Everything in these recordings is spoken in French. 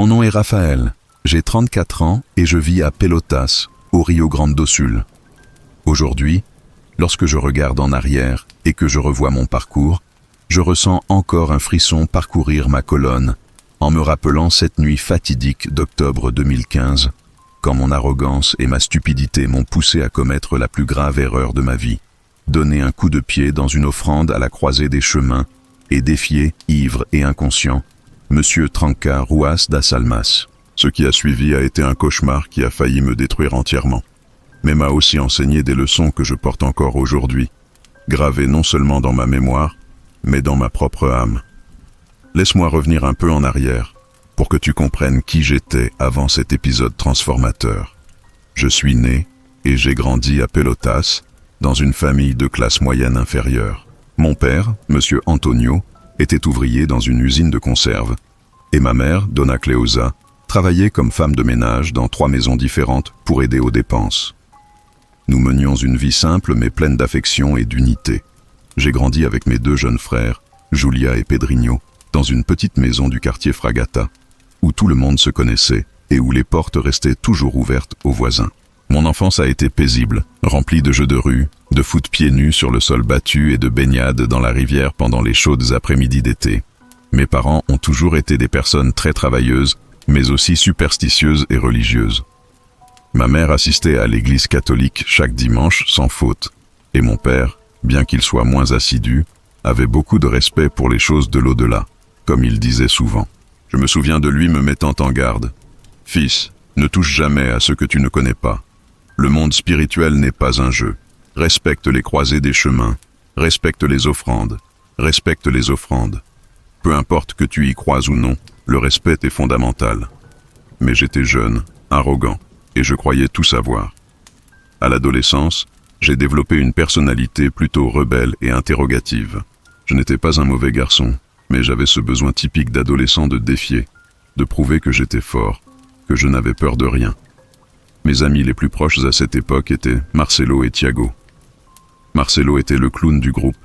Mon nom est Raphaël, j'ai 34 ans et je vis à Pelotas, au Rio Grande do Sul. Aujourd'hui, lorsque je regarde en arrière et que je revois mon parcours, je ressens encore un frisson parcourir ma colonne en me rappelant cette nuit fatidique d'octobre 2015, quand mon arrogance et ma stupidité m'ont poussé à commettre la plus grave erreur de ma vie, donner un coup de pied dans une offrande à la croisée des chemins et défier, ivre et inconscient, Monsieur Tranca Ruas das Almas. Ce qui a suivi a été un cauchemar qui a failli me détruire entièrement, mais m'a aussi enseigné des leçons que je porte encore aujourd'hui, gravées non seulement dans ma mémoire, mais dans ma propre âme. Laisse-moi revenir un peu en arrière, pour que tu comprennes qui j'étais avant cet épisode transformateur. Je suis né et j'ai grandi à Pelotas, dans une famille de classe moyenne inférieure. Mon père, Monsieur Antonio, était ouvrier dans une usine de conserve, et ma mère, Donna Cleusa, travaillait comme femme de ménage dans 3 maisons différentes pour aider aux dépenses. Nous menions une vie simple mais pleine d'affection et d'unité. J'ai grandi avec mes 2 jeunes frères, Julia et Pedrinho, dans une petite maison du quartier Fragata, où tout le monde se connaissait et où les portes restaient toujours ouvertes aux voisins. Mon enfance a été paisible, remplie de jeux de rue, de foot pieds nus sur le sol battu et de baignades dans la rivière pendant les chaudes après-midi d'été. Mes parents ont toujours été des personnes très travailleuses, mais aussi superstitieuses et religieuses. Ma mère assistait à l'église catholique chaque dimanche sans faute, et mon père, bien qu'il soit moins assidu, avait beaucoup de respect pour les choses de l'au-delà, comme il disait souvent. Je me souviens de lui me mettant en garde. « Fils, ne touche jamais à ce que tu ne connais pas. Le monde spirituel n'est pas un jeu. Respecte les croisées des chemins, respecte les offrandes, respecte les offrandes. Peu importe que tu y croises ou non, le respect est fondamental. » Mais j'étais jeune, arrogant, et je croyais tout savoir. À l'adolescence, j'ai développé une personnalité plutôt rebelle et interrogative. Je n'étais pas un mauvais garçon, mais j'avais ce besoin typique d'adolescent de défier, de prouver que j'étais fort, que je n'avais peur de rien. Mes amis les plus proches à cette époque étaient Marcelo et Thiago. Marcelo était le clown du groupe,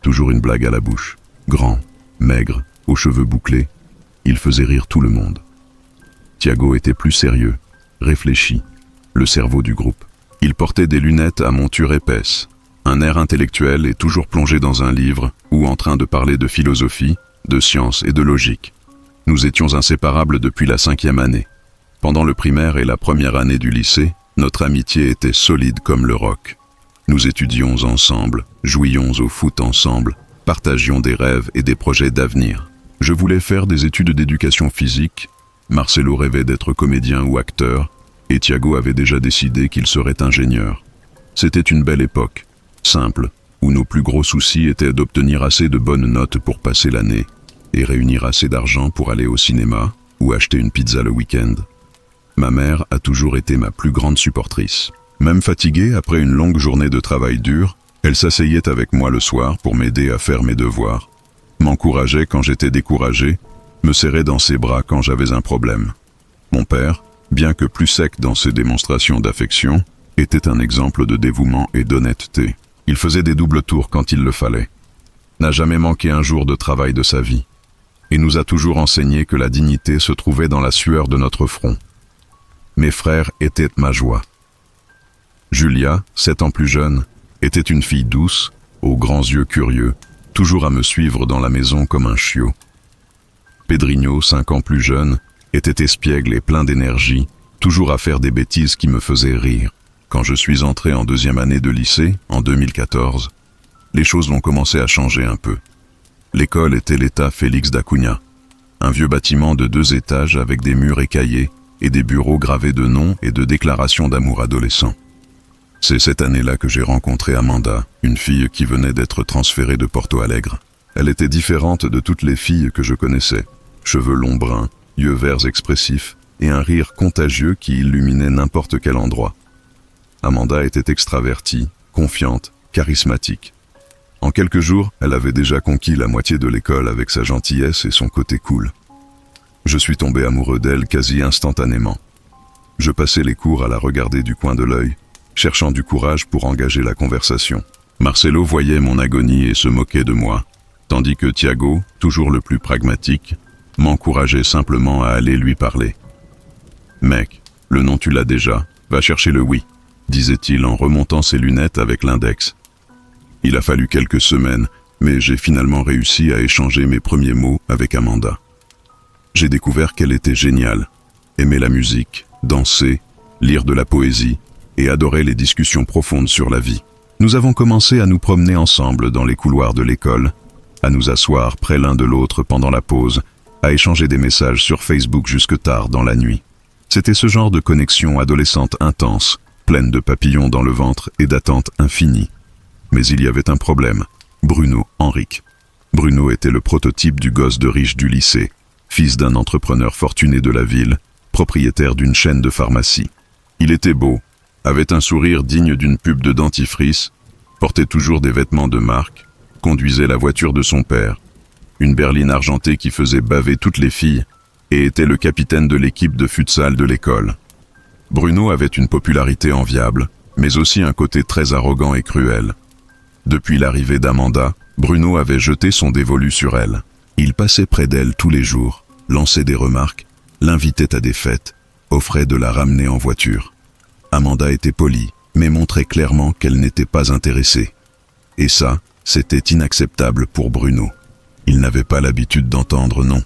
toujours une blague à la bouche. Grand, maigre, aux cheveux bouclés, il faisait rire tout le monde. Thiago était plus sérieux, réfléchi, le cerveau du groupe. Il portait des lunettes à monture épaisse, un air intellectuel et toujours plongé dans un livre ou en train de parler de philosophie, de science et de logique. Nous étions inséparables depuis la 5e année. Pendant le primaire et la première année du lycée, notre amitié était solide comme le roc. Nous étudions ensemble, jouions au foot ensemble, partagions des rêves et des projets d'avenir. Je voulais faire des études d'éducation physique, Marcelo rêvait d'être comédien ou acteur, et Thiago avait déjà décidé qu'il serait ingénieur. C'était une belle époque, simple, où nos plus gros soucis étaient d'obtenir assez de bonnes notes pour passer l'année, et réunir assez d'argent pour aller au cinéma ou acheter une pizza le week-end. Ma mère a toujours été ma plus grande supportrice. Même fatiguée après une longue journée de travail dur, elle s'asseyait avec moi le soir pour m'aider à faire mes devoirs, m'encourageait quand j'étais découragé, me serrait dans ses bras quand j'avais un problème. Mon père, bien que plus sec dans ses démonstrations d'affection, était un exemple de dévouement et d'honnêteté. Il faisait des doubles tours quand il le fallait. N'a jamais manqué un jour de travail de sa vie. Et nous a toujours enseigné que la dignité se trouvait dans la sueur de notre front. Mes frères étaient ma joie. Julia, 7 ans plus jeune, était une fille douce, aux grands yeux curieux, toujours à me suivre dans la maison comme un chiot. Pedrinho, 5 ans plus jeune, était espiègle et plein d'énergie, toujours à faire des bêtises qui me faisaient rire. Quand je suis entré en 2e année de lycée, en 2014, les choses ont commencé à changer un peu. L'école était l'État Félix d'Acunha, un vieux bâtiment de 2 étages avec des murs écaillés et des bureaux gravés de noms et de déclarations d'amour adolescents. C'est cette année-là que j'ai rencontré Amanda, une fille qui venait d'être transférée de Porto Alegre. Elle était différente de toutes les filles que je connaissais. Cheveux longs bruns, yeux verts expressifs et un rire contagieux qui illuminait n'importe quel endroit. Amanda était extravertie, confiante, charismatique. En quelques jours, elle avait déjà conquis la moitié de l'école avec sa gentillesse et son côté cool. Je suis tombé amoureux d'elle quasi instantanément. Je passais les cours à la regarder du coin de l'œil, cherchant du courage pour engager la conversation. Marcelo voyait mon agonie et se moquait de moi, tandis que Thiago, toujours le plus pragmatique, m'encourageait simplement à aller lui parler. Mec, le nom tu l'as déjà, va chercher le oui, disait-il en remontant ses lunettes avec l'index. Il a fallu quelques semaines, mais j'ai finalement réussi à échanger mes premiers mots avec Amanda. J'ai découvert qu'elle était géniale, aimait la musique, danser, lire de la poésie et adorait les discussions profondes sur la vie. Nous avons commencé à nous promener ensemble dans les couloirs de l'école, à nous asseoir près l'un de l'autre pendant la pause, à échanger des messages sur Facebook jusque tard dans la nuit. C'était ce genre de connexion adolescente intense, pleine de papillons dans le ventre et d'attentes infinies. Mais il y avait un problème, Bruno Henrique. Bruno était le prototype du gosse de riche du lycée, fils d'un entrepreneur fortuné de la ville, propriétaire d'une chaîne de pharmacie. Il était beau, avait un sourire digne d'une pub de dentifrice, portait toujours des vêtements de marque, conduisait la voiture de son père, une berline argentée qui faisait baver toutes les filles, et était le capitaine de l'équipe de futsal de l'école. Bruno avait une popularité enviable, mais aussi un côté très arrogant et cruel. Depuis l'arrivée d'Amanda, Bruno avait jeté son dévolu sur elle. Il passait près d'elle tous les jours, lançait des remarques, l'invitait à des fêtes, offrait de la ramener en voiture. Amanda était polie, mais montrait clairement qu'elle n'était pas intéressée. Et ça, c'était inacceptable pour Bruno. Il n'avait pas l'habitude d'entendre non.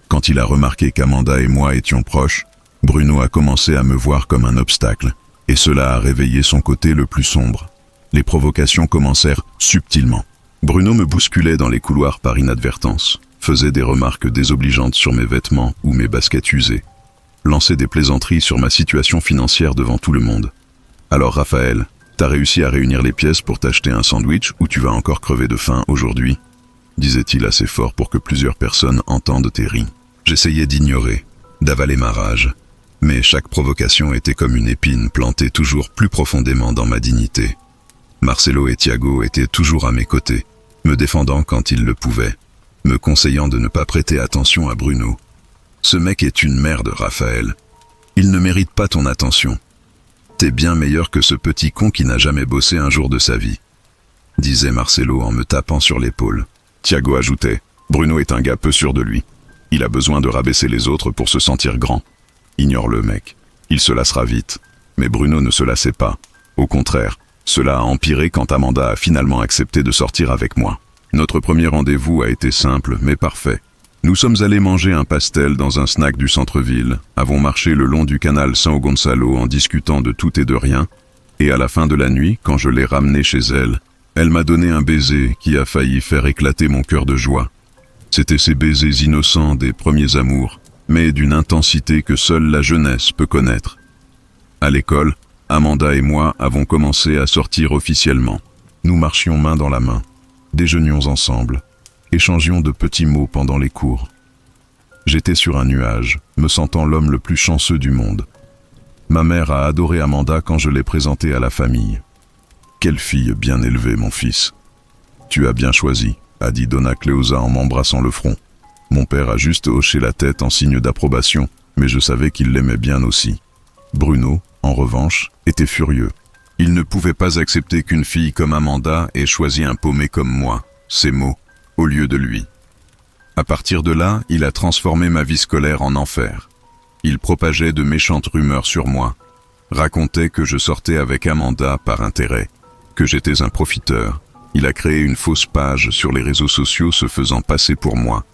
Quand il a remarqué qu'Amanda et moi étions proches, Bruno a commencé à me voir comme un obstacle, et cela a réveillé son côté le plus sombre. Les provocations commencèrent subtilement. Bruno me bousculait dans les couloirs par inadvertance, faisait des remarques désobligeantes sur mes vêtements ou mes baskets usées, lançait des plaisanteries sur ma situation financière devant tout le monde. « Alors Raphaël, t'as réussi à réunir les pièces pour t'acheter un sandwich ou tu vas encore crever de faim aujourd'hui ?» disait-il assez fort pour que plusieurs personnes entendent tes rires. J'essayais d'ignorer, d'avaler ma rage, mais chaque provocation était comme une épine plantée toujours plus profondément dans ma dignité. Marcelo et Thiago étaient toujours à mes côtés, me défendant quand ils le pouvaient, me conseillant de ne pas prêter attention à Bruno. « Ce mec est une merde, Raphaël. Il ne mérite pas ton attention. T'es bien meilleur que ce petit con qui n'a jamais bossé un jour de sa vie, » disait Marcelo en me tapant sur l'épaule. Thiago ajoutait « Bruno est un gars peu sûr de lui. Il a besoin de rabaisser les autres pour se sentir grand. Ignore-le, mec. Il se lassera vite. » Mais Bruno ne se lassait pas. Au contraire, cela a empiré quand Amanda a finalement accepté de sortir avec moi. Notre premier rendez-vous a été simple, mais parfait. Nous sommes allés manger un pastel dans un snack du centre-ville, avons marché le long du canal São Gonçalo en discutant de tout et de rien, et à la fin de la nuit, quand je l'ai ramenée chez elle, elle m'a donné un baiser qui a failli faire éclater mon cœur de joie. C'étaient ces baisers innocents des premiers amours, mais d'une intensité que seule la jeunesse peut connaître. À l'école, Amanda et moi avons commencé à sortir officiellement. Nous marchions main dans la main, déjeunions ensemble, échangions de petits mots pendant les cours. J'étais sur un nuage, me sentant l'homme le plus chanceux du monde. Ma mère a adoré Amanda quand je l'ai présentée à la famille. « Quelle fille bien élevée, mon fils. Tu as bien choisi, » a dit Donna Cleosa en m'embrassant le front. Mon père a juste hoché la tête en signe d'approbation, mais je savais qu'il l'aimait bien aussi. Bruno, en revanche, était furieux. Il ne pouvait pas accepter qu'une fille comme Amanda ait choisi un paumé comme moi, ses mots, au lieu de lui. À partir de là, il a transformé ma vie scolaire en enfer. Il propageait de méchantes rumeurs sur moi, racontait que je sortais avec Amanda par intérêt, que j'étais un profiteur. Il a créé une fausse page sur les réseaux sociaux se faisant passer pour moi,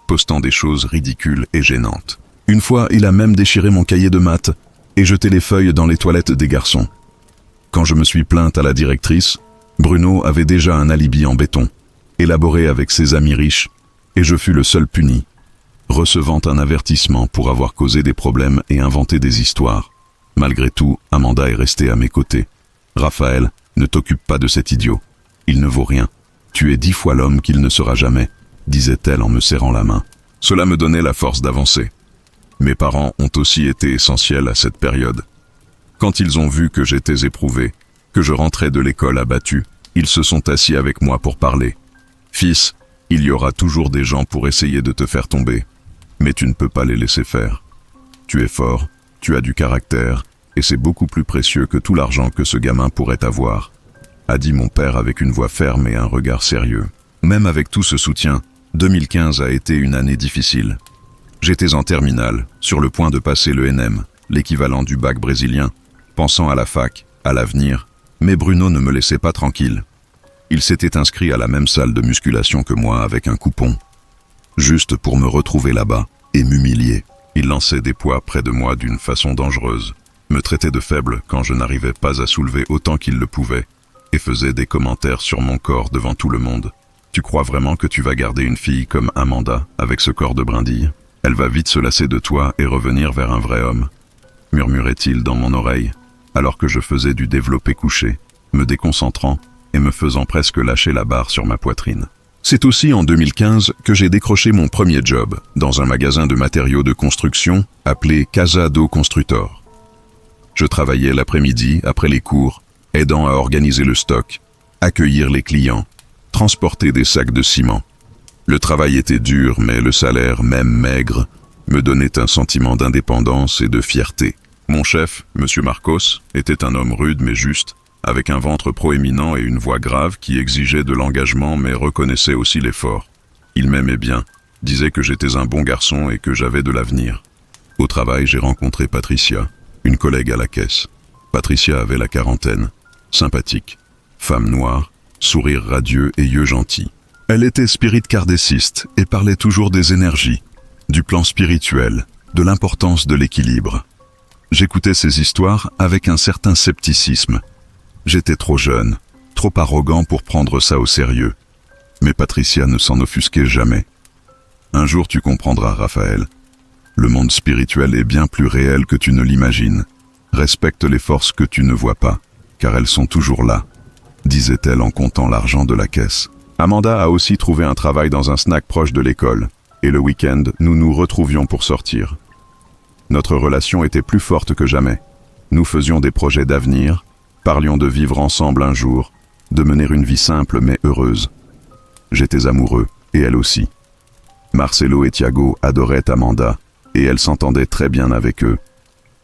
postant des choses ridicules et gênantes. Une fois, il a même déchiré mon cahier de maths et jeté les feuilles dans les toilettes des garçons. Quand je me suis plainte à la directrice, Bruno avait déjà un alibi en béton, élaboré avec ses amis riches, et je fus le seul puni, recevant un avertissement pour avoir causé des problèmes et inventé des histoires. Malgré tout, Amanda est restée à mes côtés. « Raphaël, ne t'occupe pas de cet idiot. Il ne vaut rien. Tu es 10 fois l'homme qu'il ne sera jamais, » disait-elle en me serrant la main. Cela me donnait la force d'avancer. Mes parents ont aussi été essentiels à cette période. Quand ils ont vu que j'étais éprouvé, que je rentrais de l'école abattu, ils se sont assis avec moi pour parler. « Fils, il y aura toujours des gens pour essayer de te faire tomber, mais tu ne peux pas les laisser faire. Tu es fort, tu as du caractère, et c'est beaucoup plus précieux que tout l'argent que ce gamin pourrait avoir, » a dit mon père avec une voix ferme et un regard sérieux. Même avec tout ce soutien, 2015 a été une année difficile. J'étais en terminale, sur le point de passer le NM, l'équivalent du bac brésilien, pensant à la fac, à l'avenir, mais Bruno ne me laissait pas tranquille. Il s'était inscrit à la même salle de musculation que moi avec un coupon, juste pour me retrouver là-bas et m'humilier. Il lançait des poids près de moi d'une façon dangereuse, me traitait de faible quand je n'arrivais pas à soulever autant qu'il le pouvait, et faisait des commentaires sur mon corps devant tout le monde. « Tu crois vraiment que tu vas garder une fille comme Amanda avec ce corps de brindille ? Elle va vite se lasser de toi et revenir vers un vrai homme », murmurait-il dans mon oreille, alors que je faisais du développé couché, me déconcentrant et me faisant presque lâcher la barre sur ma poitrine. C'est aussi en 2015 que j'ai décroché mon premier job dans un magasin de matériaux de construction appelé Casa do Construtor. Je travaillais l'après-midi, après les cours, aidant à organiser le stock, accueillir les clients, transporter des sacs de ciment. Le travail était dur, mais le salaire, même maigre, me donnait un sentiment d'indépendance et de fierté. Mon chef, M. Marcos, était un homme rude mais juste, avec un ventre proéminent et une voix grave qui exigeait de l'engagement mais reconnaissait aussi l'effort. Il m'aimait bien, disait que j'étais un bon garçon et que j'avais de l'avenir. Au travail, j'ai rencontré Patricia, une collègue à la caisse. Patricia avait la quarantaine, sympathique, femme noire, sourire radieux et yeux gentils. Elle était spirit kardeciste et parlait toujours des énergies, du plan spirituel, de l'importance de l'équilibre. J'écoutais ces histoires avec un certain scepticisme. J'étais trop jeune, trop arrogant pour prendre ça au sérieux. Mais Patricia ne s'en offusquait jamais. Un jour tu comprendras, Raphaël. Le monde spirituel est bien plus réel que tu ne l'imagines. Respecte les forces que tu ne vois pas, car elles sont toujours là, disait-elle en comptant l'argent de la caisse. Amanda a aussi trouvé un travail dans un snack proche de l'école, et le week-end, nous nous retrouvions pour sortir. Notre relation était plus forte que jamais. Nous faisions des projets d'avenir, parlions de vivre ensemble un jour, de mener une vie simple mais heureuse. J'étais amoureux, et elle aussi. Marcelo et Thiago adoraient Amanda, et elle s'entendait très bien avec eux.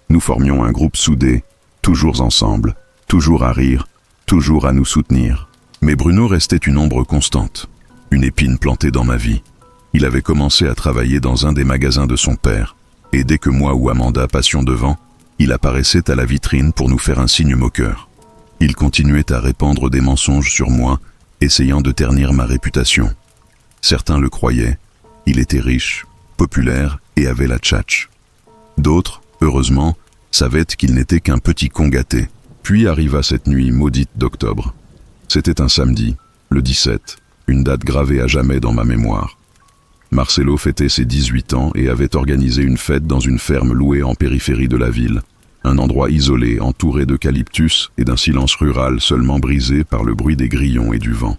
Nous formions un groupe soudé, toujours ensemble, toujours à rire, toujours à nous soutenir. Mais Bruno restait une ombre constante, une épine plantée dans ma vie. Il avait commencé à travailler dans un des magasins de son père, et dès que moi ou Amanda passions devant, il apparaissait à la vitrine pour nous faire un signe moqueur. Il continuait à répandre des mensonges sur moi, essayant de ternir ma réputation. Certains le croyaient, il était riche, populaire et avait la tchatche. D'autres, heureusement, savaient qu'il n'était qu'un petit con gâté. Puis arriva cette nuit maudite d'octobre. C'était un samedi, le 17, une date gravée à jamais dans ma mémoire. Marcelo fêtait ses 18 ans et avait organisé une fête dans une ferme louée en périphérie de la ville, un endroit isolé entouré d'eucalyptus et d'un silence rural seulement brisé par le bruit des grillons et du vent.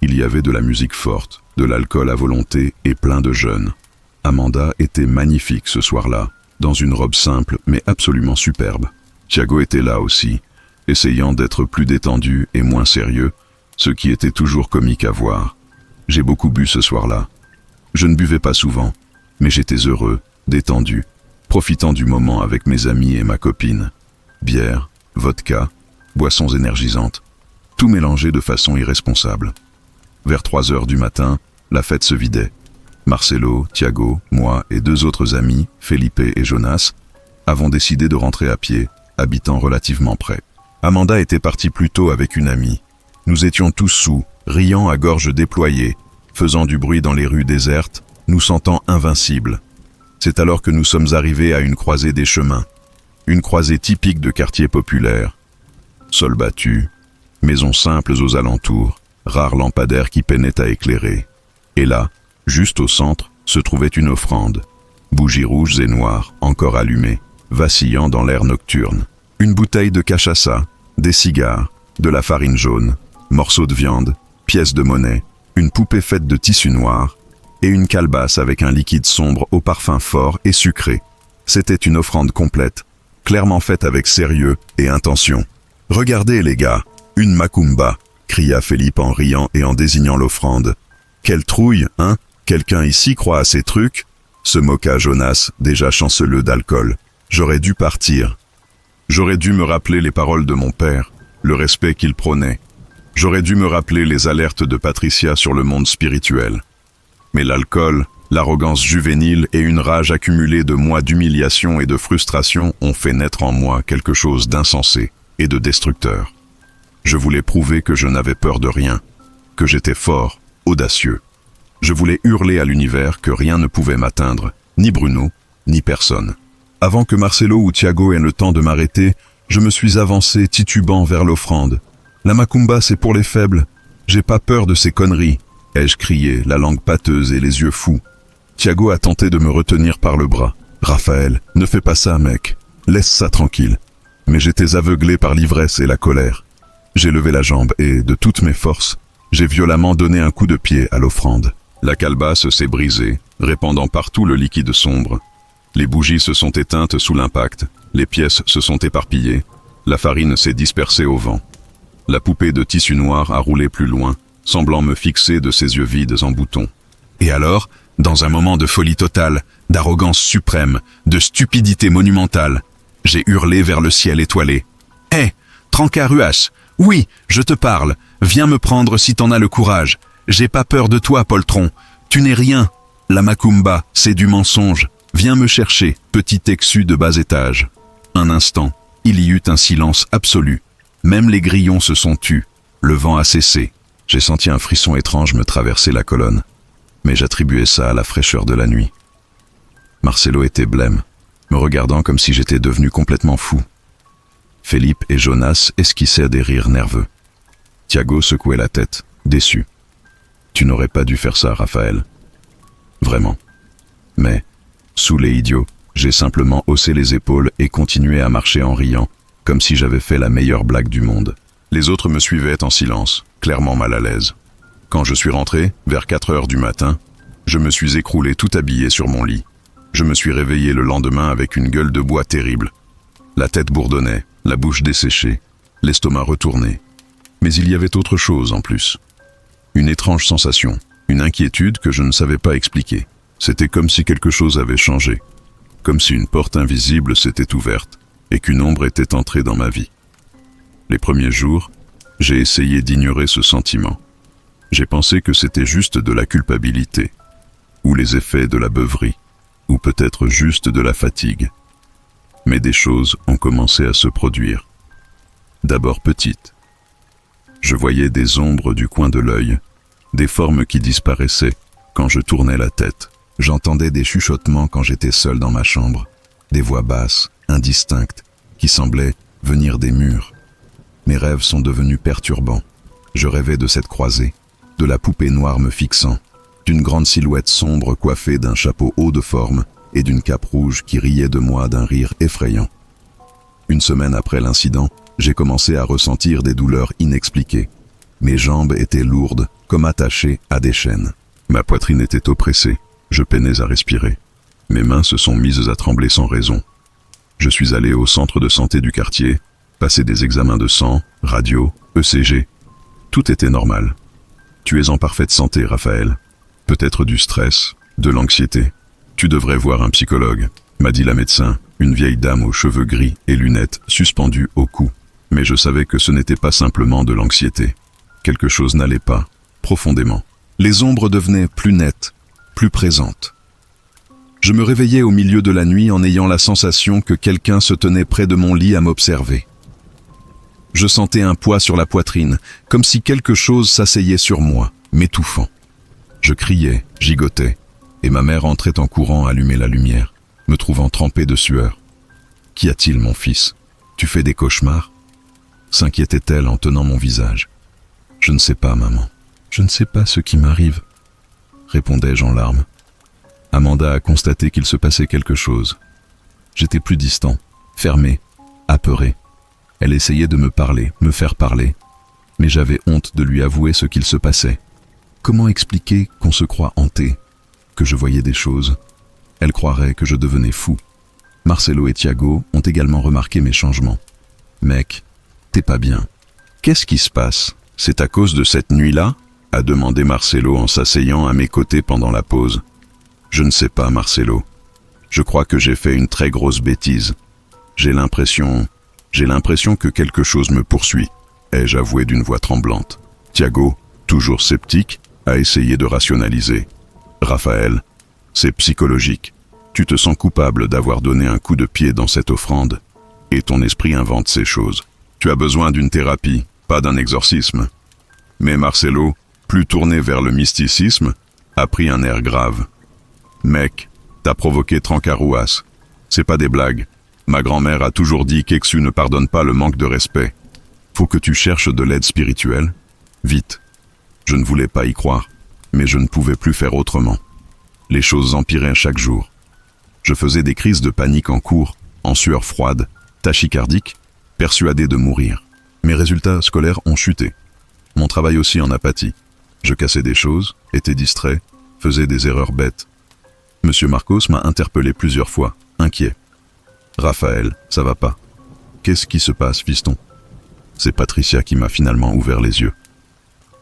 Il y avait de la musique forte, de l'alcool à volonté et plein de jeunes. Amanda était magnifique ce soir-là, dans une robe simple mais absolument superbe. Thiago était là aussi, essayant d'être plus détendu et moins sérieux, ce qui était toujours comique à voir. J'ai beaucoup bu ce soir-là. Je ne buvais pas souvent, mais j'étais heureux, détendu, profitant du moment avec mes amis et ma copine. Bière, vodka, boissons énergisantes, tout mélangé de façon irresponsable. Vers 3 heures du matin, la fête se vidait. Marcelo, Thiago, moi et 2 autres amis, Felipe et Jonas, avons décidé de rentrer à pied, habitant relativement près. Amanda était partie plus tôt avec une amie. Nous étions tous saouls, riant à gorge déployée, faisant du bruit dans les rues désertes, nous sentant invincibles. C'est alors que nous sommes arrivés à une croisée des chemins. Une croisée typique de quartier populaire. Sol battu, maisons simples aux alentours, rares lampadaires qui peinaient à éclairer. Et là, juste au centre, se trouvait une offrande. Bougies rouges et noires, encore allumées, vacillant dans l'air nocturne. Une bouteille de cachaça, des cigares, de la farine jaune, morceaux de viande, pièces de monnaie, une poupée faite de tissu noir et une calebasse avec un liquide sombre au parfum fort et sucré. C'était une offrande complète, clairement faite avec sérieux et intention. « Regardez les gars, une macumba !» cria Felipe en riant et en désignant l'offrande. « Quelle trouille, hein ? Quelqu'un ici croit à ces trucs ?» se moqua Jonas, déjà chanceleux d'alcool. « J'aurais dû partir. J'aurais dû me rappeler les paroles de mon père, le respect qu'il prônait. J'aurais dû me rappeler les alertes de Patricia sur le monde spirituel. Mais l'alcool, L'arrogance juvénile et une rage accumulée de mois d'humiliation et de frustration ont fait naître en moi quelque chose d'insensé et de destructeur. Je voulais prouver que je n'avais peur de rien, que j'étais fort, audacieux. Je voulais hurler à l'univers que rien ne pouvait m'atteindre, ni Bruno, ni personne. Avant que Marcelo ou Thiago aient le temps de m'arrêter, je me suis avancé titubant vers l'offrande. « La macumba, c'est pour les faibles. J'ai pas peur de ces conneries », ai-je crié, la langue pâteuse et les yeux fous. Thiago a tenté de me retenir par le bras. « Raphaël, ne fais pas ça, mec. Laisse ça tranquille. » Mais j'étais aveuglé par l'ivresse et la colère. J'ai levé la jambe et, de toutes mes forces, j'ai violemment donné un coup de pied à l'offrande. La calebasse s'est brisée, répandant partout le liquide sombre. Les bougies se sont éteintes sous l'impact, les pièces se sont éparpillées, la farine s'est dispersée au vent. La poupée de tissu noir a roulé plus loin, semblant me fixer de ses yeux vides en bouton. Et alors, dans un moment de folie totale, d'arrogance suprême, de stupidité monumentale, j'ai hurlé vers le ciel étoilé. « Hé, Trancaruas, oui, je te parle, viens me prendre si t'en as le courage. J'ai pas peur de toi, poltron, tu n'es rien. La macumba, c'est du mensonge. Viens me chercher, petit exu de bas étage. » Un instant, il y eut un silence absolu. Même les grillons se sont tus. Le vent a cessé. J'ai senti un frisson étrange me traverser la colonne. Mais j'attribuais ça à la fraîcheur de la nuit. Marcelo était blême, me regardant comme si j'étais devenu complètement fou. Felipe et Jonas esquissaient des rires nerveux. Thiago secouait la tête, déçu. « Tu n'aurais pas dû faire ça, Raphaël. » Vraiment. Mais, saoulé idiot, j'ai simplement haussé les épaules et continué à marcher en riant, comme si j'avais fait la meilleure blague du monde. Les autres me suivaient en silence, clairement mal à l'aise. Quand je suis rentré, vers 4 heures du matin, je me suis écroulé tout habillé sur mon lit. Je me suis réveillé le lendemain avec une gueule de bois terrible. La tête bourdonnait, la bouche desséchée, l'estomac retourné. Mais il y avait autre chose en plus. Une étrange sensation, une inquiétude que je ne savais pas expliquer. C'était comme si quelque chose avait changé, comme si une porte invisible s'était ouverte et qu'une ombre était entrée dans ma vie. Les premiers jours, j'ai essayé d'ignorer ce sentiment. J'ai pensé que c'était juste de la culpabilité, ou les effets de la beuverie, ou peut-être juste de la fatigue. Mais des choses ont commencé à se produire. D'abord petites. Je voyais des ombres du coin de l'œil, des formes qui disparaissaient quand je tournais la tête. J'entendais des chuchotements quand j'étais seul dans ma chambre, des voix basses, indistinctes, qui semblaient venir des murs. Mes rêves sont devenus perturbants. Je rêvais de cette croisée, de la poupée noire me fixant, d'une grande silhouette sombre coiffée d'un chapeau haut de forme et d'une cape rouge qui riait de moi d'un rire effrayant. Une semaine après l'incident, j'ai commencé à ressentir des douleurs inexpliquées. Mes jambes étaient lourdes, comme attachées à des chaînes. Ma poitrine était oppressée, je peinais à respirer. Mes mains se sont mises à trembler sans raison. Je suis allé au centre de santé du quartier, passer des examens de sang, radio, ECG. Tout était normal. Tu es en parfaite santé, Raphaël. Peut-être du stress, de l'anxiété. Tu devrais voir un psychologue, m'a dit la médecin, une vieille dame aux cheveux gris et lunettes suspendues au cou. Mais je savais que ce n'était pas simplement de l'anxiété. Quelque chose n'allait pas, profondément. Les ombres devenaient plus nettes, plus présentes. Je me réveillais au milieu de la nuit en ayant la sensation que quelqu'un se tenait près de mon lit à m'observer. Je sentais un poids sur la poitrine, comme si quelque chose s'asseyait sur moi, m'étouffant. Je criais, gigotais, et ma mère entrait en courant allumer la lumière, me trouvant trempé de sueur. « Qu'y a-t-il, mon fils? Tu fais des cauchemars ?» s'inquiétait-elle en tenant mon visage. « Je ne sais pas, maman. Je ne sais pas ce qui m'arrive, » répondais-je en larmes. Amanda a constaté qu'il se passait quelque chose. J'étais plus distant, fermé, apeuré. Elle essayait de me parler, me faire parler, mais j'avais honte de lui avouer ce qu'il se passait. Comment expliquer qu'on se croit hanté, que je voyais des choses? Elle croirait que je devenais fou. Marcelo et Thiago ont également remarqué mes changements. « Mec, t'es pas bien. Qu'est-ce qui se passe? C'est à cause de cette nuit-là » a demandé Marcelo en s'asseyant à mes côtés pendant la pause. « Je ne sais pas, Marcelo. Je crois que j'ai fait une très grosse bêtise. J'ai l'impression que quelque chose me poursuit, ai-je avoué d'une voix tremblante. Thiago, toujours sceptique, a essayé de rationaliser. Raphaël, C'est psychologique. Tu te sens coupable d'avoir donné un coup de pied dans cette offrande, et ton esprit invente ces choses. Tu as besoin d'une thérapie, pas d'un exorcisme. Mais Marcelo, plus tourné vers le mysticisme, a pris un air grave. Mec, t'as provoqué Trancarouas. C'est pas des blagues. Ma grand-mère a toujours dit qu'Exu ne pardonne pas le manque de respect. Faut que tu cherches de l'aide spirituelle. Vite. Je ne voulais pas y croire, mais je ne pouvais plus faire autrement. Les choses empiraient chaque jour. Je faisais des crises de panique en cours, en sueur froide, tachycardique, persuadé de mourir. Mes résultats scolaires ont chuté. Mon travail aussi en a pâti. Je cassais des choses, étais distrait, faisais des erreurs bêtes. Monsieur Marcos m'a interpellé plusieurs fois, inquiet. « Raphaël, ça va pas. Qu'est-ce qui se passe, fiston ?» C'est Patricia qui m'a finalement ouvert les yeux.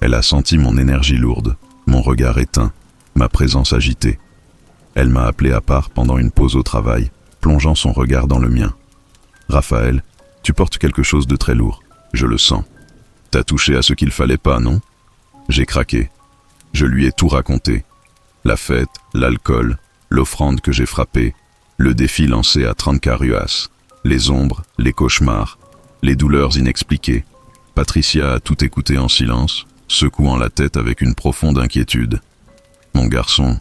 Elle a senti mon énergie lourde, mon regard éteint, ma présence agitée. Elle m'a appelé à part pendant une pause au travail, plongeant son regard dans le mien. « Raphaël, tu portes quelque chose de très lourd, je le sens. T'as touché à ce qu'il fallait pas, non ?» J'ai craqué. Je lui ai tout raconté. La fête, l'alcool, l'offrande que j'ai frappée, le défi lancé à Trancarouas, les ombres, les cauchemars, les douleurs inexpliquées. Patricia a tout écouté en silence, secouant la tête avec une profonde inquiétude. « Mon garçon,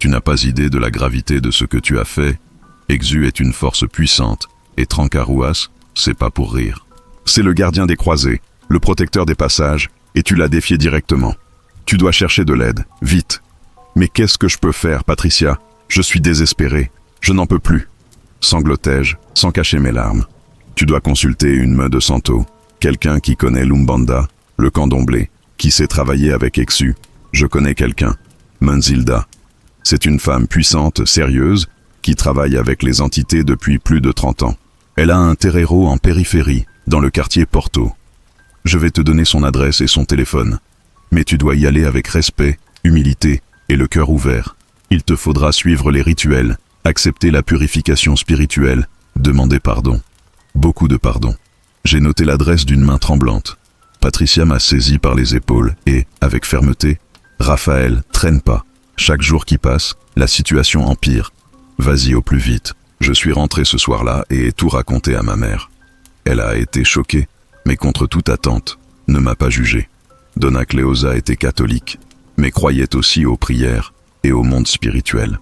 tu n'as pas idée de la gravité de ce que tu as fait. Exu est une force puissante, et Trancarouas, c'est pas pour rire. C'est le gardien des croisés, le protecteur des passages, et tu l'as défié directement. Tu dois chercher de l'aide, vite. Mais qu'est-ce que je peux faire, Patricia? Je suis désespéré, je n'en peux plus. » Sanglotai-je, sans cacher mes larmes. « Tu dois consulter une meuf de Santo, quelqu'un qui connaît l'Umbanda, le candomblé, qui sait travailler avec Exu. Je connais quelqu'un, Manzilda. C'est une femme puissante, sérieuse, qui travaille avec les entités depuis plus de 30 ans. Elle a un terreiro en périphérie, dans le quartier Porto. Je vais te donner son adresse et son téléphone. Mais tu dois y aller avec respect, humilité et le cœur ouvert. Il te faudra suivre les rituels, accepter la purification spirituelle, demander pardon. Beaucoup de pardon. » J'ai noté l'adresse d'une main tremblante. Patricia m'a saisi par les épaules et, avec fermeté, « Raphaël, traîne pas. Chaque jour qui passe, la situation empire. Vas-y au plus vite. » Je suis rentré ce soir-là et ai tout raconté à ma mère. Elle a été choquée, mais contre toute attente, ne m'a pas jugé. Donna Cleosa était catholique, mais croyait aussi aux prières et au monde spirituel.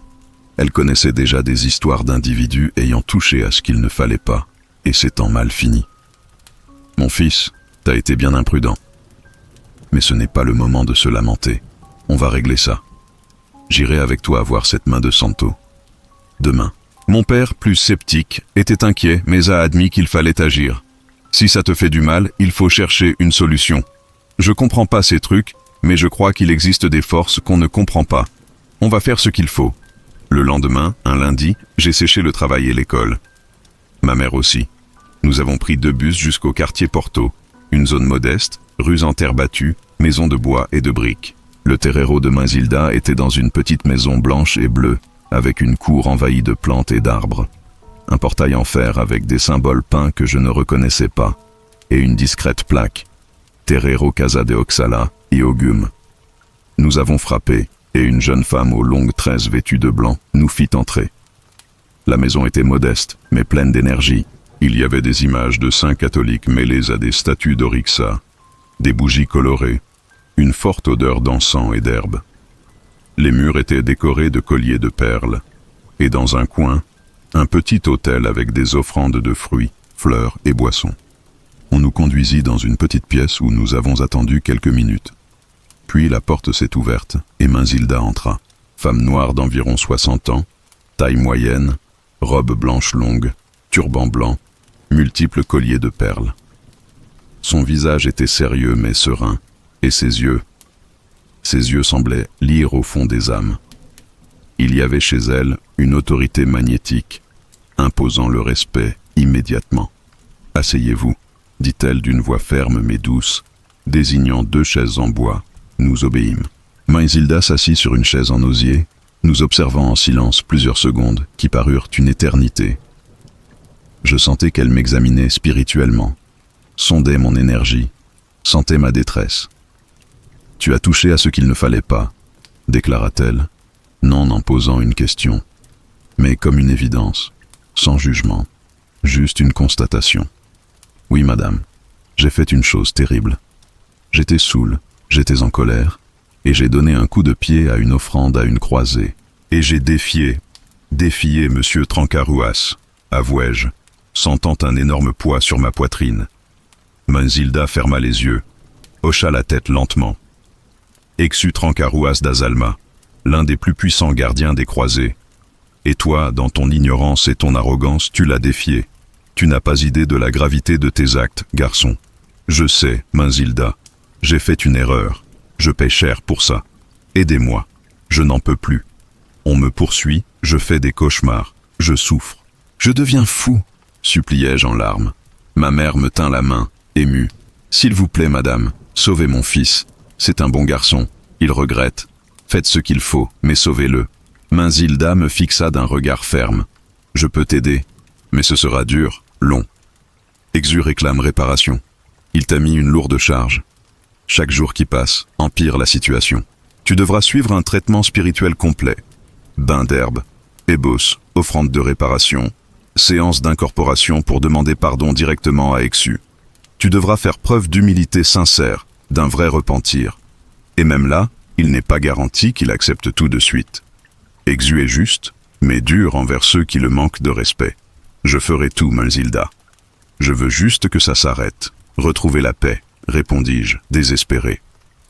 Elle connaissait déjà des histoires d'individus ayant touché à ce qu'il ne fallait pas, et s'étant mal fini. « Mon fils, t'as été bien imprudent. Mais ce n'est pas le moment de se lamenter. On va régler ça. J'irai avec toi voir cette main de Santo. Demain. » Mon père, plus sceptique, était inquiet, mais a admis qu'il fallait agir. Si ça te fait du mal, il faut chercher une solution. Je comprends pas ces trucs, mais je crois qu'il existe des forces qu'on ne comprend pas. On va faire ce qu'il faut. Le lendemain, un lundi, j'ai séché le travail et l'école. Ma mère aussi. Nous avons pris 2 bus jusqu'au quartier Porto, une zone modeste, rues en terre battue, maisons de bois et de briques. Le terreiro de Manzilda était dans une petite maison blanche et bleue, avec une cour envahie de plantes et d'arbres. Un portail en fer avec des symboles peints que je ne reconnaissais pas, et une discrète plaque « Terreiro Casa de Oxala, Iogum ». Nous avons frappé, et une jeune femme aux longues tresses vêtue de blanc nous fit entrer. La maison était modeste, mais pleine d'énergie. Il y avait des images de saints catholiques mêlées à des statues d'Orixa, des bougies colorées, une forte odeur d'encens et d'herbe. Les murs étaient décorés de colliers de perles, et dans un coin, un petit autel avec des offrandes de fruits, fleurs et boissons. On nous conduisit dans une petite pièce où nous avons attendu quelques minutes. Puis la porte s'est ouverte et Manzilda entra. Femme noire d'environ 60 ans, taille moyenne, robe blanche longue, turban blanc, multiples colliers de perles. Son visage était sérieux mais serein, et ses yeux semblaient lire au fond des âmes. Il y avait chez elle une autorité magnétique, imposant le respect immédiatement. « Asseyez-vous », dit-elle d'une voix ferme mais douce, désignant 2 chaises en bois. Nous obéîmes. Manzilda s'assit sur une chaise en osier, nous observant en silence plusieurs secondes qui parurent une éternité. Je sentais qu'elle m'examinait spirituellement, sondait mon énergie, sentait ma détresse. « Tu as touché à ce qu'il ne fallait pas », déclara-t-elle, non en posant une question, mais comme une évidence, sans jugement, juste une constatation. Oui, madame, j'ai fait une chose terrible. J'étais saoul, j'étais en colère, et j'ai donné un coup de pied à une offrande à une croisée. Et j'ai défié monsieur Trancarouas, avouai-je, sentant un énorme poids sur ma poitrine. Manzilda ferma les yeux, hocha la tête lentement. Exu Trancarouas d'Azalma, l'un des plus puissants gardiens des croisés. Et toi, dans ton ignorance et ton arrogance, tu l'as défié. Tu n'as pas idée de la gravité de tes actes, garçon. Je sais, Manzilda, j'ai fait une erreur. Je paie cher pour ça. Aidez-moi. Je n'en peux plus. On me poursuit, je fais des cauchemars, je souffre. Je deviens fou, suppliai-je en larmes. Ma mère me tint la main, émue. S'il vous plaît, madame, sauvez mon fils. C'est un bon garçon, il regrette. Faites ce qu'il faut, mais sauvez-le. Manzilda me fixa d'un regard ferme. Je peux t'aider, mais ce sera dur, long. Exu réclame réparation. Il t'a mis une lourde charge. Chaque jour qui passe empire la situation. Tu devras suivre un traitement spirituel complet. Bain d'herbe, ébauche, offrande de réparation, séance d'incorporation pour demander pardon directement à Exu. Tu devras faire preuve d'humilité sincère, d'un vrai repentir. Et même là, il n'est pas garanti qu'il accepte tout de suite. Exu est juste, mais dur envers ceux qui le manquent de respect. Je ferai tout, Manzilda. Je veux juste que ça s'arrête. Retrouver la paix, répondis-je, désespéré.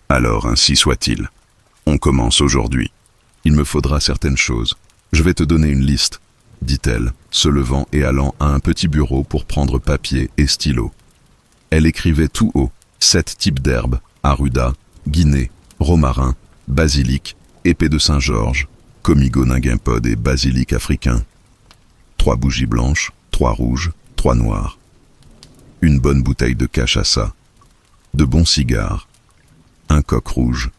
Alors ainsi soit-il. On commence aujourd'hui. Il me faudra certaines choses. Je vais te donner une liste, dit-elle, se levant et allant à un petit bureau pour prendre papier et stylo. Elle écrivait tout haut, 7 types d'herbes, aruda, guinée, romarin, basilic, épée de Saint-Georges, comigo ningimpode et basilic africain. 3 bougies blanches, 3 rouges, 3 noires. Une bonne bouteille de cachaça. De bons cigares. Un coq rouge.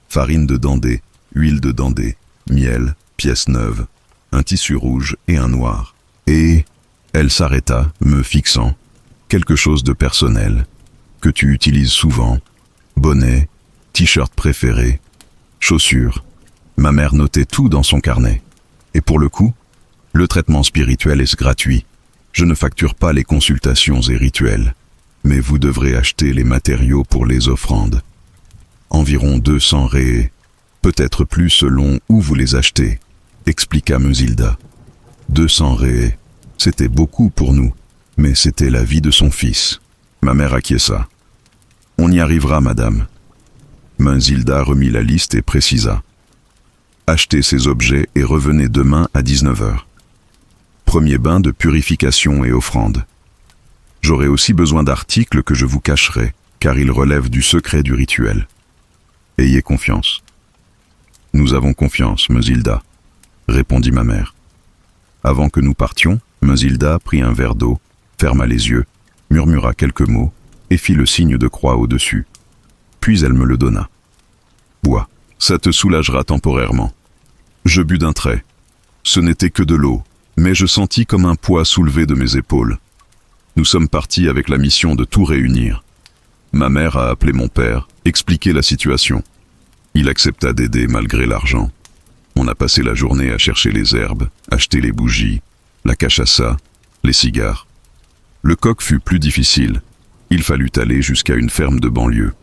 Farine de dandé, huile de dandé, miel, pièces neuves, un tissu rouge et un noir. Et elle s'arrêta, me fixant. Quelque chose de personnel, que tu utilises souvent. Bonnet, t-shirt préféré, chaussures. Ma mère notait tout dans son carnet. Et pour le coup, le traitement spirituel est gratuit. Je ne facture pas les consultations et rituels, mais vous devrez acheter les matériaux pour les offrandes. Environ 200 réés, peut-être plus selon où vous les achetez, expliqua Manzilda. 200 réés, c'était beaucoup pour nous, mais c'était la vie de son fils. Ma mère acquiesça. On y arrivera, madame. Manzilda remit la liste et précisa. Achetez ces objets et revenez demain à 19h. Premier bain de purification et offrande. J'aurai aussi besoin d'articles que je vous cacherai, car ils relèvent du secret du rituel. Ayez confiance. Nous avons confiance, Manzilda, répondit ma mère. Avant que nous partions, Manzilda prit un verre d'eau, ferma les yeux, murmura quelques mots et fit le signe de croix au-dessus. Puis elle me le donna. Bois, ça te soulagera temporairement. Je bus d'un trait. Ce n'était que de l'eau, mais je sentis comme un poids soulevé de mes épaules. Nous sommes partis avec la mission de tout réunir. Ma mère a appelé mon père, expliqué la situation. Il accepta d'aider malgré l'argent. On a passé la journée à chercher les herbes, acheter les bougies, la cachaça, les cigares. Le coq fut plus difficile. Il fallut aller jusqu'à une ferme de banlieue.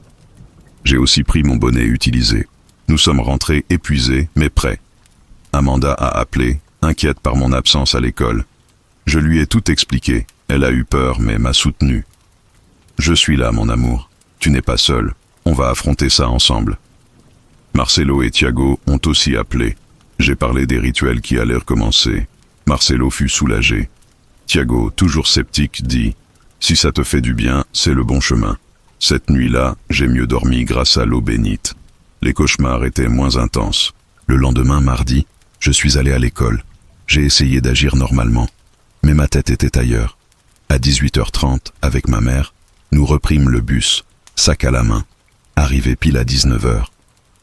J'ai aussi pris mon bonnet utilisé. Nous sommes rentrés épuisés, mais prêts. Amanda a appelé, inquiète par mon absence à l'école. Je lui ai tout expliqué. Elle a eu peur, mais m'a soutenu. Je suis là, mon amour. Tu n'es pas seul. On va affronter ça ensemble. Marcelo et Thiago ont aussi appelé. J'ai parlé des rituels qui allèrent commencer. Marcelo fut soulagé. Thiago, toujours sceptique, dit « Si ça te fait du bien, c'est le bon chemin. Cette nuit-là, j'ai mieux dormi grâce à l'eau bénite. Les cauchemars étaient moins intenses. Le lendemain, mardi, je suis allé à l'école. J'ai essayé d'agir normalement, mais ma tête était ailleurs. À 18h30, avec ma mère, nous reprîmes le bus, sac à la main. Arrivé pile à 19h.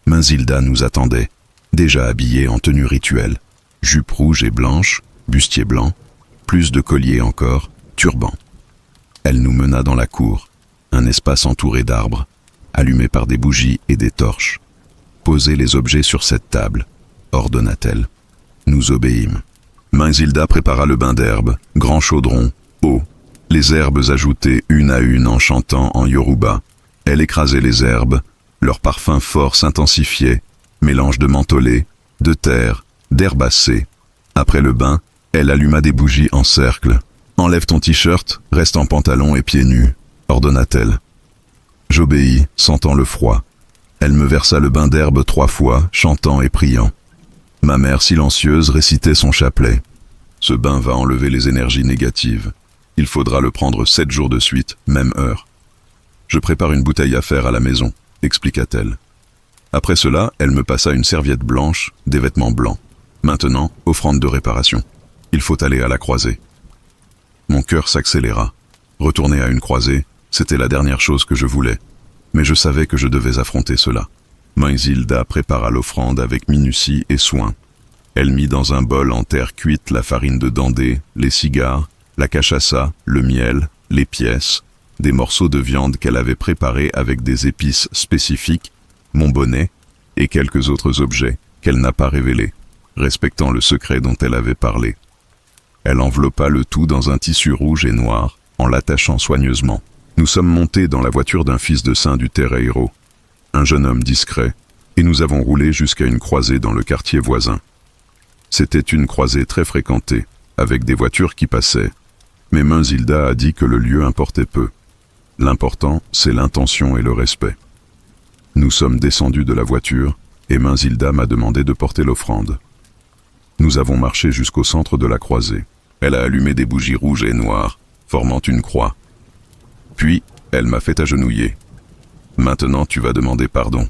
Manzilda nous attendait, déjà habillée en tenue rituelle, jupe rouge et blanche, bustier blanc, plus de colliers encore, turban. Elle nous mena dans la cour, un espace entouré d'arbres, allumé par des bougies et des torches. Posez les objets sur cette table. ordonna-t-elle. Nous obéîmes. Maïzilda prépara le bain d'herbe, grand chaudron, eau, les herbes ajoutées une à une en chantant en yoruba. Elle écrasait les herbes, leur parfum fort s'intensifiait, mélange de mentholé, de terre, d'herbacées. Après le bain, elle alluma des bougies en cercle. « Enlève ton t-shirt, reste en pantalon et pieds nus », ordonna-t-elle. J'obéis, sentant le froid. Elle me versa le bain d'herbe 3 fois, chantant et priant. Ma mère silencieuse récitait son chapelet. Ce bain va enlever les énergies négatives. Il faudra le prendre 7 jours de suite, même heure. Je prépare une bouteille à fer à la maison, expliqua-t-elle. Après cela, elle me passa une serviette blanche, des vêtements blancs. Maintenant, offrande de réparation. Il faut aller à la croisée. Mon cœur s'accéléra. Retourner à une croisée, c'était la dernière chose que je voulais. Mais je savais que je devais affronter cela. Maïzilda prépara l'offrande avec minutie et soin. Elle mit dans un bol en terre cuite la farine de dandé, les cigares, la cachaça, le miel, les pièces, des morceaux de viande qu'elle avait préparés avec des épices spécifiques, mon bonnet et quelques autres objets qu'elle n'a pas révélés, respectant le secret dont elle avait parlé. Elle enveloppa le tout dans un tissu rouge et noir, en l'attachant soigneusement. Nous sommes montés dans la voiture d'un fils de saint du Terreiro, un jeune homme discret, et nous avons roulé jusqu'à une croisée dans le quartier voisin. C'était une croisée très fréquentée, avec des voitures qui passaient, mais Maïzilda a dit que le lieu importait peu. L'important, c'est l'intention et le respect. Nous sommes descendus de la voiture, et Maïzilda m'a demandé de porter l'offrande. Nous avons marché jusqu'au centre de la croisée. Elle a allumé des bougies rouges et noires, formant une croix. Puis, elle m'a fait agenouiller. Maintenant, tu vas demander pardon.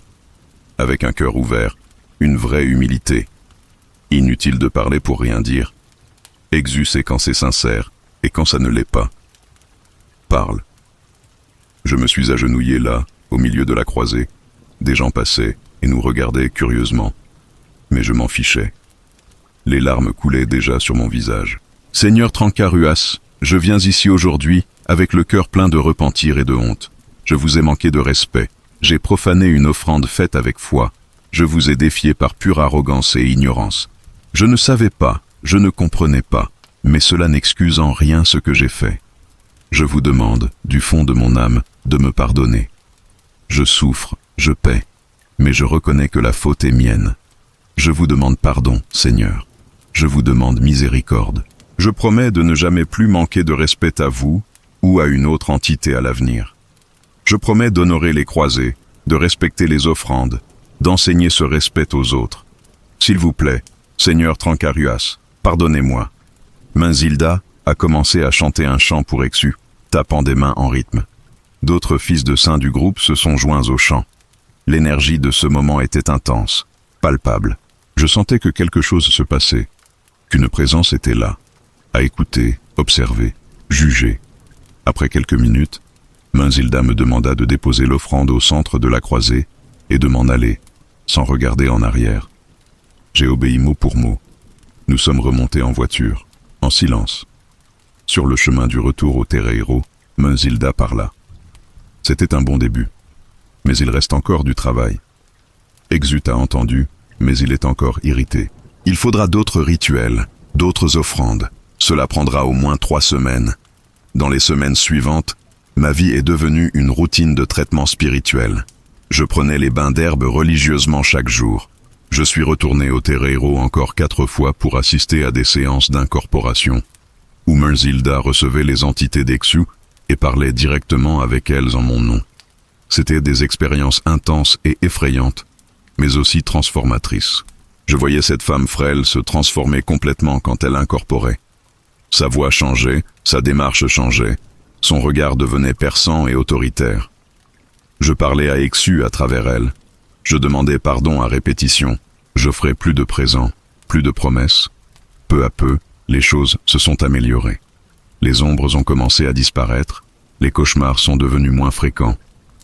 Avec un cœur ouvert, une vraie humilité. Inutile de parler pour rien dire. Exu, c'est quand c'est sincère, et quand ça ne l'est pas. Parle. Je me suis agenouillé là, au milieu de la croisée. Des gens passaient et nous regardaient curieusement. Mais je m'en fichais. Les larmes coulaient déjà sur mon visage. « Seigneur Trancaruas, je viens ici aujourd'hui avec le cœur plein de repentir et de honte. Je vous ai manqué de respect. J'ai profané une offrande faite avec foi. Je vous ai défié par pure arrogance et ignorance. Je ne savais pas, je ne comprenais pas, mais cela n'excuse en rien ce que j'ai fait. Je vous demande, du fond de mon âme, de me pardonner. Je souffre, je paie, mais je reconnais que la faute est mienne. Je vous demande pardon, Seigneur. Je vous demande miséricorde. Je promets de ne jamais plus manquer de respect à vous ou à une autre entité à l'avenir. Je promets d'honorer les croisés, de respecter les offrandes, d'enseigner ce respect aux autres. S'il vous plaît, Seigneur Trancaruas, pardonnez-moi. » Maïzilda a commencé à chanter un chant pour Exu, tapant des mains en rythme. D'autres fils de saints du groupe se sont joints au chant. L'énergie de ce moment était intense, palpable. Je sentais que quelque chose se passait, qu'une présence était là, à écouter, observer, juger. Après quelques minutes, Maïzilda me demanda de déposer l'offrande au centre de la croisée et de m'en aller, sans regarder en arrière. J'ai obéi mot pour mot. Nous sommes remontés en voiture, en silence. Sur le chemin du retour au Terreiro, Maïzilda parla. C'était un bon début, mais il reste encore du travail. Exu a entendu, mais il est encore irrité. Il faudra d'autres rituels, d'autres offrandes. Cela prendra au moins 3 semaines. Dans les semaines suivantes, ma vie est devenue une routine de traitement spirituel. Je prenais les bains d'herbe religieusement chaque jour. Je suis retourné au Terreiro encore 4 fois pour assister à des séances d'incorporation, où Maïzilda recevait les entités d'Exu et parlait directement avec elles en mon nom. C'était des expériences intenses et effrayantes, mais aussi transformatrices. Je voyais cette femme frêle se transformer complètement quand elle incorporait. Sa voix changeait, sa démarche changeait, son regard devenait perçant et autoritaire. Je parlais à Exu à travers elle. Je demandais pardon à répétition. J'offrais plus de présents, plus de promesses. Peu à peu, les choses se sont améliorées. Les ombres ont commencé à disparaître, les cauchemars sont devenus moins fréquents,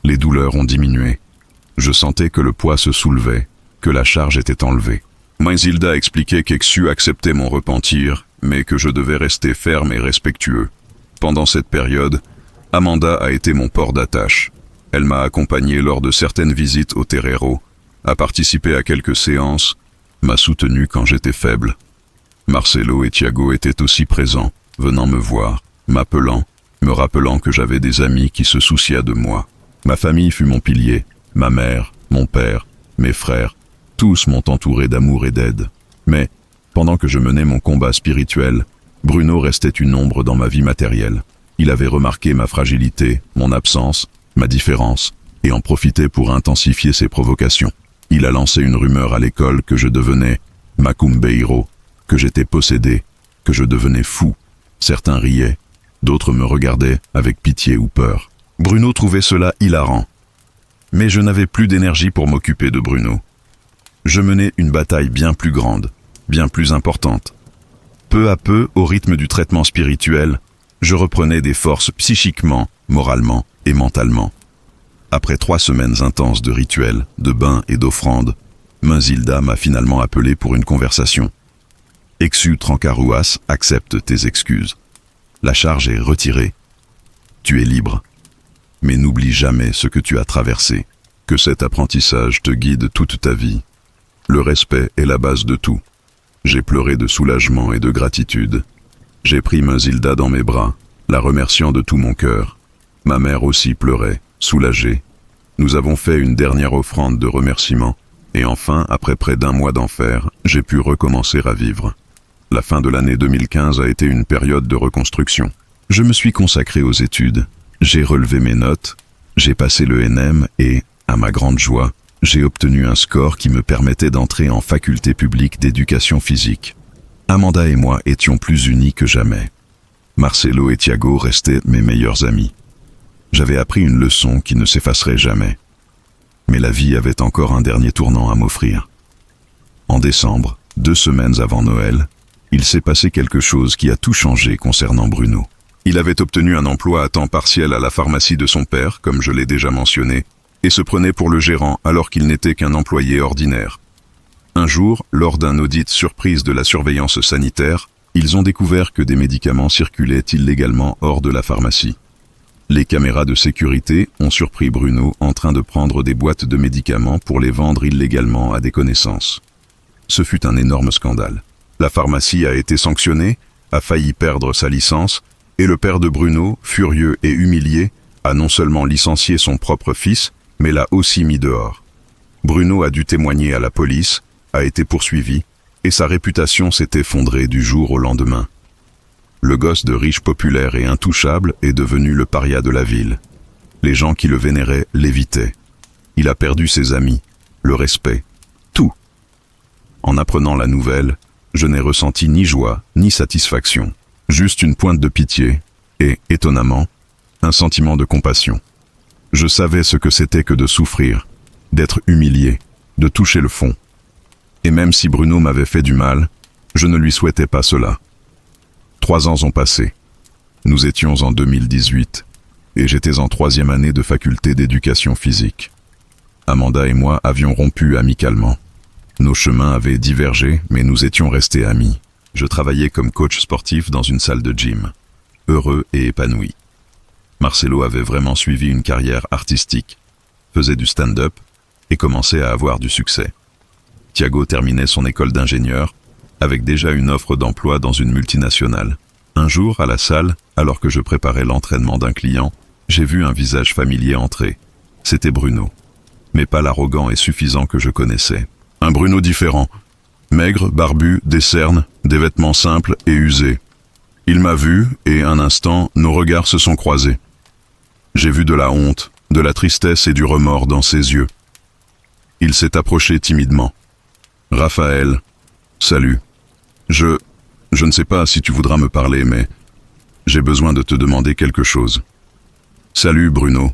les douleurs ont diminué. Je sentais que le poids se soulevait, que la charge était enlevée. Maïzilda expliquait qu'Exu acceptait mon repentir, mais que je devais rester ferme et respectueux. Pendant cette période, Amanda a été mon port d'attache. Elle m'a accompagné lors de certaines visites au Terreiro, a participé à quelques séances, m'a soutenu quand j'étais faible. Marcelo et Thiago étaient aussi présents, venant me voir, m'appelant, me rappelant que j'avais des amis qui se souciaient de moi. Ma famille fut mon pilier, ma mère, mon père, mes frères, tous m'ont entouré d'amour et d'aide. Mais, pendant que je menais mon combat spirituel, Bruno restait une ombre dans ma vie matérielle. Il avait remarqué ma fragilité, mon absence, ma différence, et en profitait pour intensifier ses provocations. Il a lancé une rumeur à l'école que je devenais macumbeiro, que j'étais possédé, que je devenais fou. Certains riaient, d'autres me regardaient avec pitié ou peur. Bruno trouvait cela hilarant. Mais je n'avais plus d'énergie pour m'occuper de Bruno. Je menais une bataille bien plus grande, bien plus importante. Peu à peu, au rythme du traitement spirituel, je reprenais des forces psychiquement, moralement et mentalement. Après 3 semaines intenses de rituels, de bains et d'offrandes, Munzilda m'a finalement appelé pour une conversation. Exu Trancaruas, accepte tes excuses. La charge est retirée. Tu es libre. Mais n'oublie jamais ce que tu as traversé. Que cet apprentissage te guide toute ta vie. Le respect est la base de tout. J'ai pleuré de soulagement et de gratitude. J'ai pris Munzilda dans mes bras, la remerciant de tout mon cœur. Ma mère aussi pleurait, soulagée. Nous avons fait une dernière offrande de remerciement, et enfin, après près d'1 mois d'enfer, j'ai pu recommencer à vivre. La fin de l'année 2015 a été une période de reconstruction. Je me suis consacré aux études, j'ai relevé mes notes, j'ai passé le NM et, à ma grande joie, j'ai obtenu un score qui me permettait d'entrer en faculté publique d'éducation physique. Amanda et moi étions plus unis que jamais. Marcelo et Thiago restaient mes meilleurs amis. J'avais appris une leçon qui ne s'effacerait jamais. Mais la vie avait encore un dernier tournant à m'offrir. En décembre, 2 semaines avant Noël, il s'est passé quelque chose qui a tout changé concernant Bruno. Il avait obtenu un emploi à temps partiel à la pharmacie de son père, comme je l'ai déjà mentionné, et se prenait pour le gérant alors qu'il n'était qu'un employé ordinaire. Un jour, lors d'un audit surprise de la surveillance sanitaire, ils ont découvert que des médicaments circulaient illégalement hors de la pharmacie. Les caméras de sécurité ont surpris Bruno en train de prendre des boîtes de médicaments pour les vendre illégalement à des connaissances. Ce fut un énorme scandale. La pharmacie a été sanctionnée, a failli perdre sa licence, et le père de Bruno, furieux et humilié, a non seulement licencié son propre fils, mais l'a aussi mis dehors. Bruno a dû témoigner à la police, a été poursuivi, et sa réputation s'est effondrée du jour au lendemain. Le gosse de riche populaire et intouchable est devenu le paria de la ville. Les gens qui le vénéraient l'évitaient. Il a perdu ses amis, le respect, tout. En apprenant la nouvelle, je n'ai ressenti ni joie, ni satisfaction. Juste une pointe de pitié, et, étonnamment, un sentiment de compassion. Je savais ce que c'était que de souffrir, d'être humilié, de toucher le fond. Et même si Bruno m'avait fait du mal, je ne lui souhaitais pas cela. 3 ans ont passé. Nous étions en 2018, et j'étais en 3e année de faculté d'éducation physique. Amanda et moi avions rompu amicalement. Nos chemins avaient divergé, mais nous étions restés amis. Je travaillais comme coach sportif dans une salle de gym, heureux et épanoui. Marcelo avait vraiment suivi une carrière artistique, faisait du stand-up et commençait à avoir du succès. Thiago terminait son école d'ingénieur, avec déjà une offre d'emploi dans une multinationale. Un jour, à la salle, alors que je préparais l'entraînement d'un client, j'ai vu un visage familier entrer. C'était Bruno, mais pas l'arrogant et suffisant que je connaissais. Un Bruno différent, maigre, barbu, des cernes, des vêtements simples et usés. Il m'a vu et, un instant, nos regards se sont croisés. J'ai vu de la honte, de la tristesse et du remords dans ses yeux. Il s'est approché timidement. « Raphaël, salut. Je ne sais pas si tu voudras me parler, mais j'ai besoin de te demander quelque chose. »« Salut, Bruno, »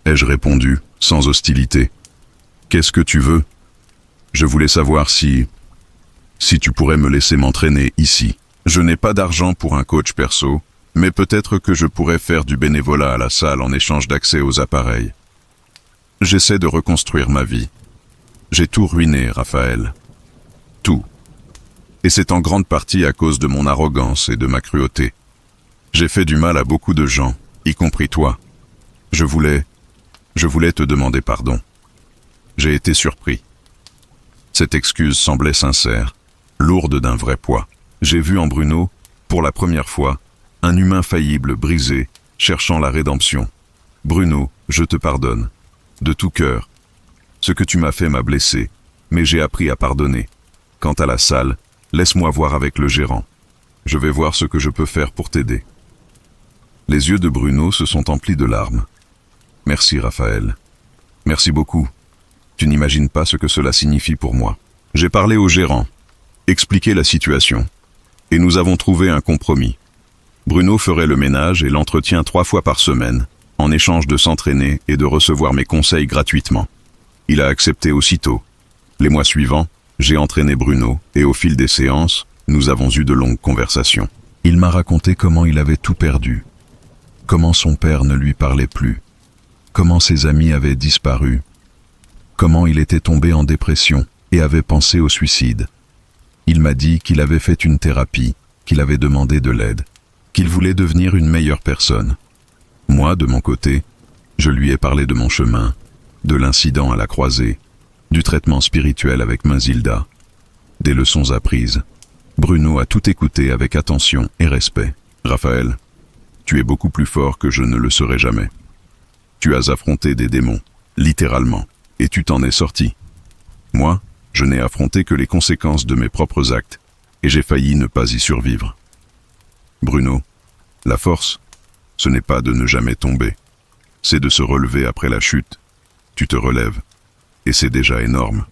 ai-je répondu, sans hostilité. « Qu'est-ce que tu veux ? Je voulais savoir si tu pourrais me laisser m'entraîner ici. Je n'ai pas d'argent pour un coach perso, mais peut-être que je pourrais faire du bénévolat à la salle en échange d'accès aux appareils. J'essaie de reconstruire ma vie. J'ai tout ruiné, Raphaël. Tout. Et c'est en grande partie à cause de mon arrogance et de ma cruauté. J'ai fait du mal à beaucoup de gens, y compris toi. Je voulais te demander pardon. J'ai été surpris. Cette excuse semblait sincère, lourde d'un vrai poids. J'ai vu en Bruno, pour la première fois, un humain faillible, brisé, cherchant la rédemption. Bruno, je te pardonne. De tout cœur. Ce que tu m'as fait m'a blessé, mais j'ai appris à pardonner. Quant à la salle, laisse-moi voir avec le gérant. Je vais voir ce que je peux faire pour t'aider. Les yeux de Bruno se sont emplis de larmes. Merci Raphaël. Merci beaucoup. Tu n'imagines pas ce que cela signifie pour moi. J'ai parlé au gérant, expliqué la situation, et nous avons trouvé un compromis. Bruno ferait le ménage et l'entretien 3 fois par semaine, en échange de s'entraîner et de recevoir mes conseils gratuitement. Il a accepté aussitôt. Les mois suivants, j'ai entraîné Bruno, et au fil des séances, nous avons eu de longues conversations. Il m'a raconté comment il avait tout perdu, comment son père ne lui parlait plus, comment ses amis avaient disparu, comment il était tombé en dépression et avait pensé au suicide. Il m'a dit qu'il avait fait une thérapie, qu'il avait demandé de l'aide, qu'il voulait devenir une meilleure personne. Moi, de mon côté, je lui ai parlé de mon chemin, de l'incident à la croisée, du traitement spirituel avec Mathilda, des leçons apprises. Bruno a tout écouté avec attention et respect. Raphaël, tu es beaucoup plus fort que je ne le serai jamais. Tu as affronté des démons, littéralement, et tu t'en es sorti. Moi, je n'ai affronté que les conséquences de mes propres actes, et j'ai failli ne pas y survivre. Bruno, la force, ce n'est pas de ne jamais tomber, c'est de se relever après la chute. Tu te relèves, et c'est déjà énorme.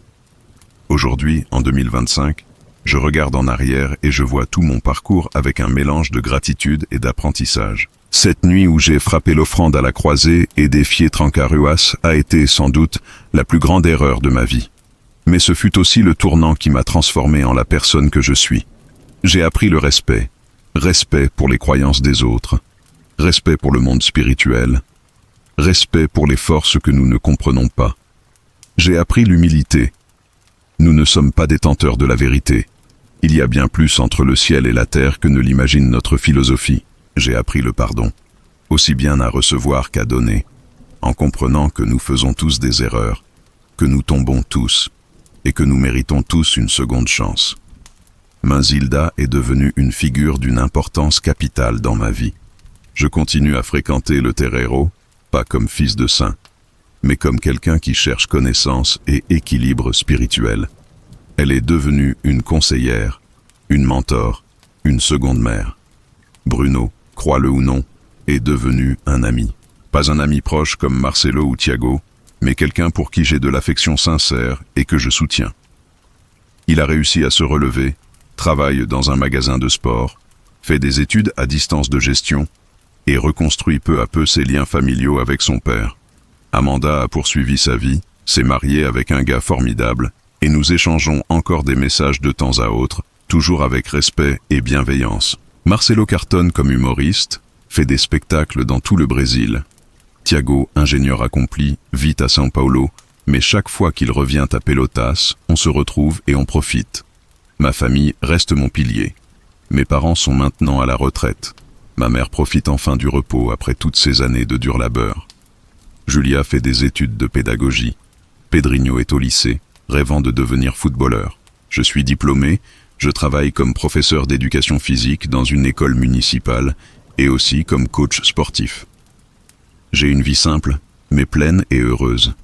Aujourd'hui, en 2025, je regarde en arrière et je vois tout mon parcours avec un mélange de gratitude et d'apprentissage. Cette nuit où j'ai frappé l'offrande à la croisée et défié Trancaruas a été sans doute la plus grande erreur de ma vie. Mais ce fut aussi le tournant qui m'a transformé en la personne que je suis. J'ai appris le respect. Respect pour les croyances des autres. Respect pour le monde spirituel. Respect pour les forces que nous ne comprenons pas. J'ai appris l'humilité. Nous ne sommes pas détenteurs de la vérité. Il y a bien plus entre le ciel et la terre que ne l'imagine notre philosophie. J'ai appris le pardon, aussi bien à recevoir qu'à donner, en comprenant que nous faisons tous des erreurs, que nous tombons tous, et que nous méritons tous une seconde chance. Mathilda est devenue une figure d'une importance capitale dans ma vie. Je continue à fréquenter le terreiro, pas comme fils de saint, mais comme quelqu'un qui cherche connaissance et équilibre spirituel. Elle est devenue une conseillère, une mentor, une seconde mère. Bruno, crois-le ou non, est devenu un ami. Pas un ami proche comme Marcelo ou Thiago, mais quelqu'un pour qui j'ai de l'affection sincère et que je soutiens. Il a réussi à se relever, travaille dans un magasin de sport, fait des études à distance de gestion et reconstruit peu à peu ses liens familiaux avec son père. Amanda a poursuivi sa vie, s'est mariée avec un gars formidable, et nous échangeons encore des messages de temps à autre, toujours avec respect et bienveillance. Marcelo cartonne comme humoriste, fait des spectacles dans tout le Brésil. Thiago, ingénieur accompli, vit à São Paulo, mais chaque fois qu'il revient à Pelotas, on se retrouve et on profite. Ma famille reste mon pilier. Mes parents sont maintenant à la retraite. Ma mère profite enfin du repos après toutes ces années de dur labeur. Julia fait des études de pédagogie. Pedrinho est au lycée, rêvant de devenir footballeur. Je suis diplômé, je travaille comme professeur d'éducation physique dans une école municipale et aussi comme coach sportif. J'ai une vie simple, mais pleine et heureuse.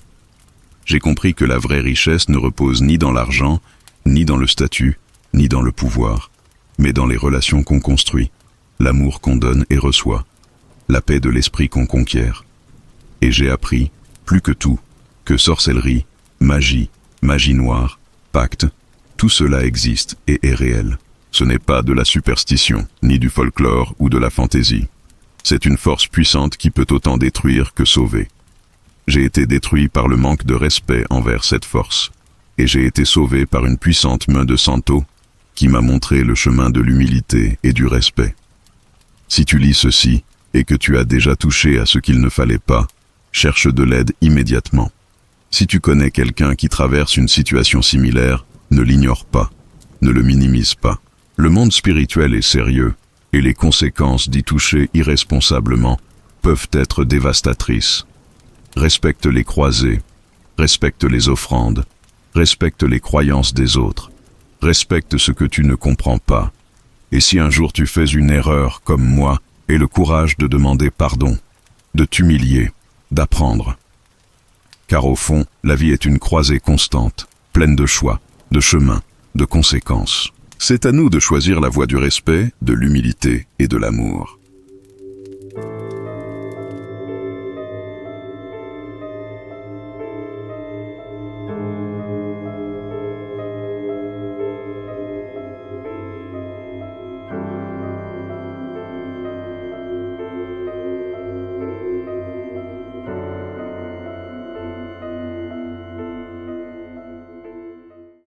J'ai compris que la vraie richesse ne repose ni dans l'argent, ni dans le statut, ni dans le pouvoir, mais dans les relations qu'on construit, l'amour qu'on donne et reçoit, la paix de l'esprit qu'on conquiert. Et j'ai appris, plus que tout, que sorcellerie, magie, magie noire, pacte, tout cela existe et est réel. Ce n'est pas de la superstition, ni du folklore ou de la fantaisie. C'est une force puissante qui peut autant détruire que sauver. J'ai été détruit par le manque de respect envers cette force, et j'ai été sauvé par une puissante main de Santo qui m'a montré le chemin de l'humilité et du respect. Si tu lis ceci, et que tu as déjà touché à ce qu'il ne fallait pas, cherche de l'aide immédiatement. Si tu connais quelqu'un qui traverse une situation similaire, ne l'ignore pas, ne le minimise pas. Le monde spirituel est sérieux, et les conséquences d'y toucher irresponsablement peuvent être dévastatrices. Respecte les croisées, respecte les offrandes, respecte les croyances des autres, respecte ce que tu ne comprends pas. Et si un jour tu fais une erreur comme moi, aie le courage de demander pardon, de t'humilier, d'apprendre. Car au fond, la vie est une croisée constante, pleine de choix, de chemins, de conséquences. C'est à nous de choisir la voie du respect, de l'humilité et de l'amour.